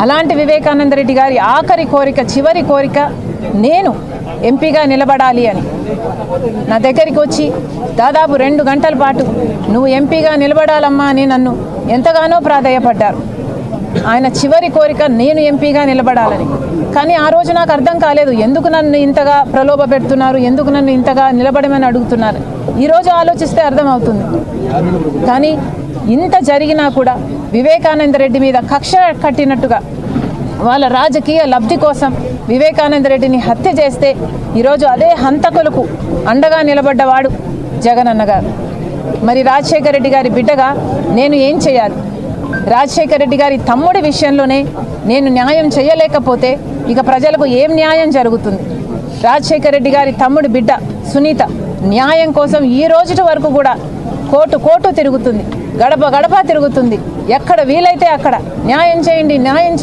అలాంటి వివేకానంద రెడ్డి గారి ఆఖరి కోరిక, చివరి కోరిక నేను ఎంపీగా నిలబడాలి అని నా దగ్గరికి వచ్చి దాదాపు 2 గంటల పాటు నువ్వు ఎంపీగా నిలబడాలమ్మా అని నన్ను ఎంతగానో ప్రాధేయపడ్డారు. ఆయన చివరి కోరిక నేను ఎంపీగా నిలబడాలని. కానీ ఆ రోజు నాకు అర్థం కాలేదు, ఎందుకు నన్ను ఇంతగా ప్రలోభ పెడుతున్నారు, ఎందుకు నన్ను ఇంతగా నిలబడమని అడుగుతున్నారు. ఈరోజు ఆలోచిస్తే అర్థమవుతుంది. కానీ ఇంత జరిగినా కూడా వివేకానంద రెడ్డి మీద కక్ష కట్టినట్టుగా వాళ్ళ రాజకీయ లబ్ధి కోసం వివేకానంద రెడ్డిని హత్య చేస్తే ఈరోజు అదే హంతకులకు అండగా నిలబడ్డవాడు జగనన్న గారు. మరి రాజశేఖర రెడ్డి గారి బిడ్డగా నేను ఏం చేయాలి? రాజశేఖర రెడ్డి గారి తమ్ముడి విషయంలోనే నేను న్యాయం చేయలేకపోతే ఇక ప్రజలకు ఏం న్యాయం జరుగుతుంది? రాజశేఖర రెడ్డి గారి తమ్ముడి బిడ్డ సునీత న్యాయం కోసం ఈ రోజు వరకు కూడా కోర్టు తిరుగుతుంది, గడప తిరుగుతుంది. ఎక్కడ వీలైతే అక్కడ న్యాయం చేయండి, న్యాయం